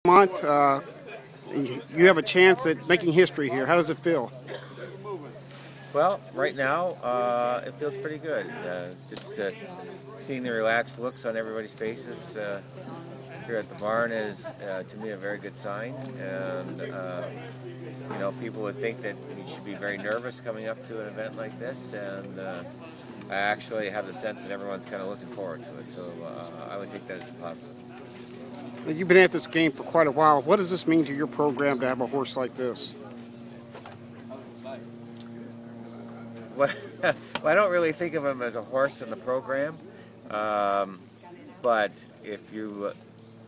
Belmont, you have a chance at making history here. How does it feel? Well, right now, it feels pretty good. Just seeing the relaxed looks on everybody's faces here at the barn is, to me, a very good sign. And, people would think that you should be very nervous coming up to an event like this. And I actually have the sense that everyone's kind of looking forward to it. So I would take that as a positive. You've been at this game for quite a while. What does this mean to your program to have a horse like this? Well, I don't really think of him as a horse in the program, but if you,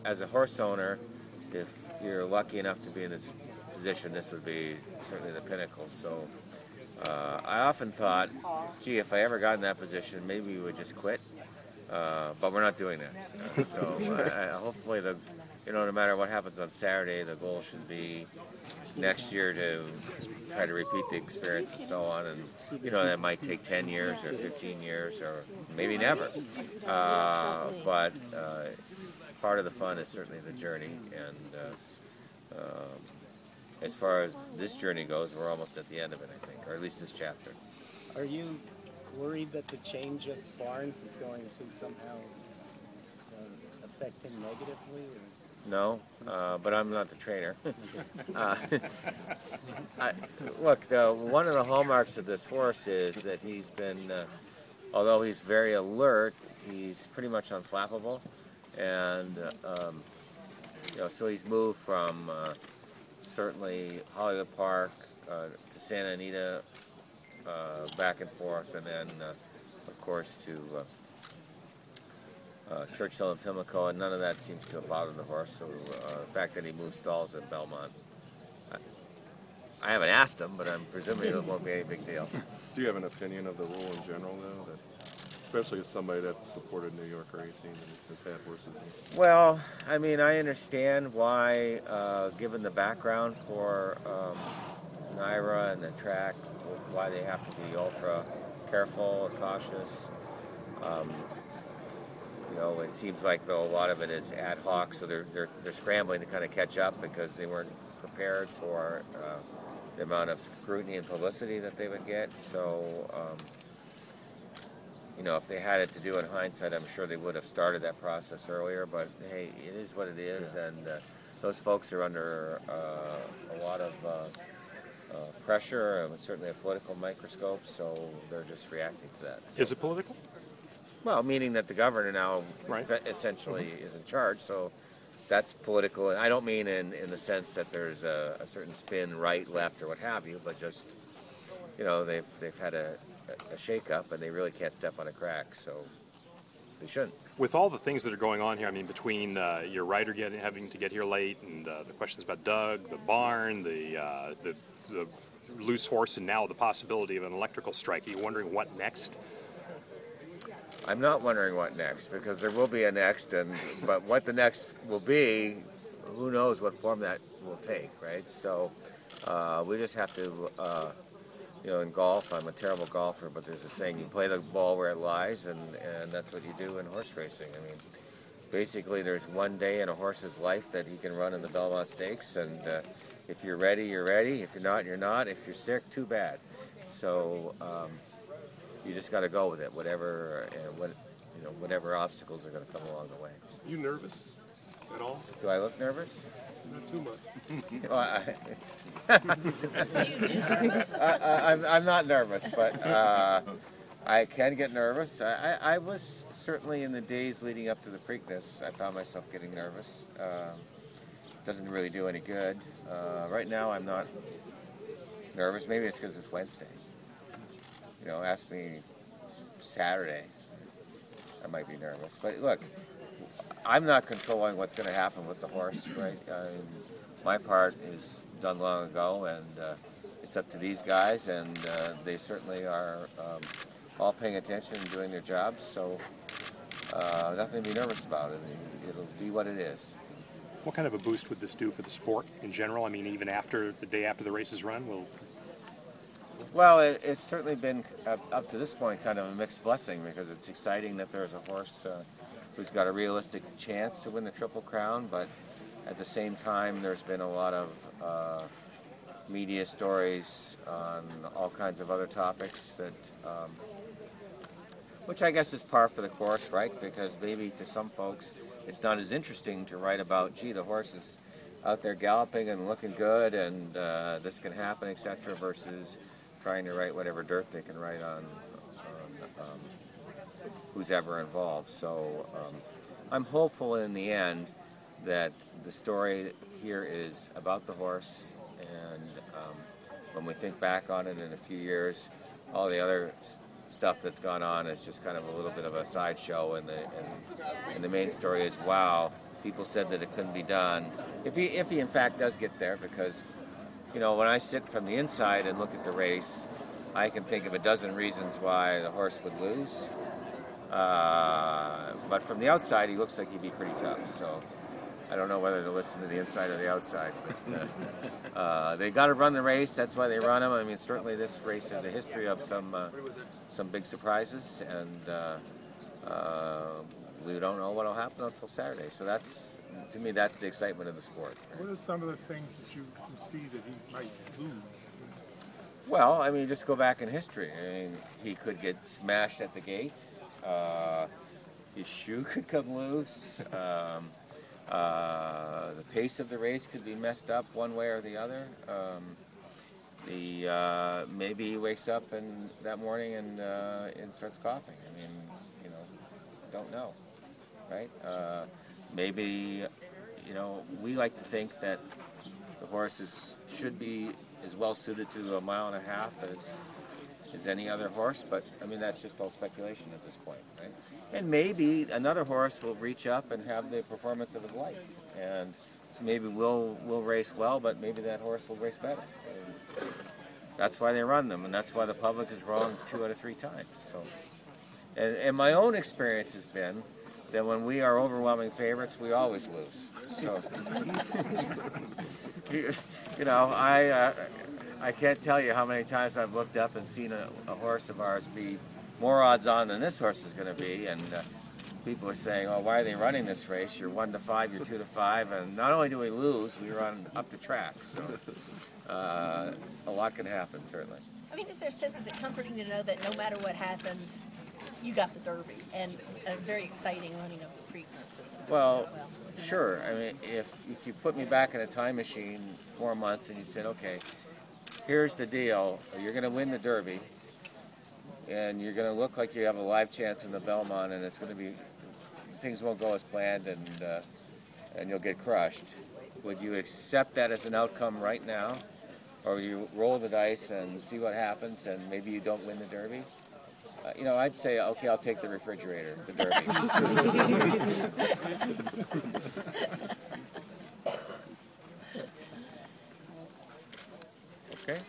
as a horse owner, if you're lucky enough to be in this position, this would be certainly the pinnacle. So I often thought, gee, if I ever got in that position, maybe we would just quit, but we're not doing that. So hopefully, no matter what happens on Saturday, the goal should be next year to try to repeat the experience and so on. And, that might take 10 years or 15 years or maybe never. But part of the fun is certainly the journey. And as far as this journey goes, we're almost at the end of it, I think, or at least this chapter. Are you worried that the change of barns is going to somehow affect him negatively? Or? No, but I'm not the trainer. Look, one of the hallmarks of this horse is that he's been, although he's very alert, he's pretty much unflappable. And, so he's moved from certainly Hollywood Park to Santa Anita, back and forth, and then, of course, to Churchill and Pimlico, and none of that seems to have bothered the horse. So the fact that he moved stalls at Belmont, I haven't asked him, but I'm presuming it won't be any big deal. Do you have an opinion of the rule in general now, especially as somebody that supported New York racing and has had horses? Well, I understand why, given the background for Naira and the track, why they have to be ultra careful and cautious. It seems like, though, a lot of it is ad hoc, so they're scrambling to kind of catch up because they weren't prepared for the amount of scrutiny and publicity that they would get. So, if they had it to do in hindsight, I'm sure they would have started that process earlier. But hey, it is what it is, yeah. And those folks are under a lot of pressure, and certainly a political microscope. So they're just reacting to that. So. Is it political? Well, meaning that the governor now essentially is in charge, so that's political. And I don't mean in the sense that there's a certain spin, right, left, or what have you, but just, they've had a shake-up, and they really can't step on a crack, so they shouldn't. With all the things that are going on here, between your rider having to get here late, and the questions about Doug, the barn, the loose horse, and now the possibility of an electrical strike, are you wondering what next? I'm not wondering what next, because there will be a next, but what the next will be, who knows what form that will take, right? So we just have to, in golf, I'm a terrible golfer, but there's a saying, you play the ball where it lies, and that's what you do in horse racing. Basically there's one day in a horse's life that he can run in the Belmont-stakes, and if you're ready, you're ready. If you're not, you're not. If you're sick, too bad. So you just got to go with it, whatever obstacles are going to come along the way. You nervous at all? Do I look nervous? Not too much. I'm not nervous, but I can get nervous. I was certainly in the days leading up to the Preakness. I found myself getting nervous. Doesn't really do any good. Right now, I'm not nervous. Maybe it's because it's Wednesday. Ask me Saturday, I might be nervous. But look, I'm not controlling what's going to happen with the horse, right? My part is done long ago, and it's up to these guys, and they certainly are all paying attention and doing their jobs, so nothing to be nervous about. It'll be what it is. What kind of a boost would this do for the sport in general? Even after the day after the race is run, Well, it's certainly been, up to this point, kind of a mixed blessing, because it's exciting that there's a horse who's got a realistic chance to win the Triple Crown, but At the same time, there's been a lot of media stories on all kinds of other topics that, which I guess is par for the course, right? Because maybe to some folks, it's not as interesting to write about, gee, the horse is out there galloping and looking good, and this can happen, etc., versus trying to write whatever dirt they can write on who's ever involved. So I'm hopeful in the end that the story here is about the horse, and when we think back on it in a few years, all the other stuff that's gone on is just kind of a little bit of a sideshow, and the main story is, wow, people said that it couldn't be done. If he in fact does get there, because, you know, when I sit from the inside and look at the race, I can think of a dozen reasons why the horse would lose. But from the outside, he looks like he'd be pretty tough. So I don't know whether to listen to the inside or the outside. But they got to run the race. That's why they run them. I mean, certainly this race has a history of some big surprises, and we don't know what will happen until Saturday. So that's, to me, that's the excitement of the sport. What are some of the things that you can see that he might lose? Well, I mean, just go back in history. I mean, he could get smashed at the gate. His shoe could come loose. The pace of the race could be messed up one way or the other. Maybe he wakes up that morning and starts coughing. I mean, you know, don't know, right? Maybe, you know, we like to think that the horse should be as well suited to a mile and a half as any other horse, but I mean, that's just all speculation at this point, right? And maybe another horse will reach up and have the performance of his life, and so maybe we'll race well, but maybe that horse will race better. And that's why they run them, and that's why the public is wrong 2 out of 3 times. So, and my own experience has been that when we are overwhelming favorites, we always lose. So, you know, I can't tell you how many times I've looked up and seen a horse of ours be more odds on than this horse is going to be, and people are saying, "Oh, why are they running this race? You're 1 to 5, you're 2 to 5," and not only do we lose, we run up the track. So a lot can happen, certainly. I mean, is it comforting to know that no matter what happens, you got the Derby, and a very exciting running of the Preakness? Well, sure. I mean, if you put me back in a time machine 4 months and you said, okay, here's the deal, you're going to win the Derby, and you're going to look like you have a live chance in the Belmont, and it's going to be, things won't go as planned, and you'll get crushed. Would you accept that as an outcome right now, or would you roll the dice and see what happens, and maybe you don't win the Derby? You know, I'd say, okay, I'll take the refrigerator, the Derby. Okay.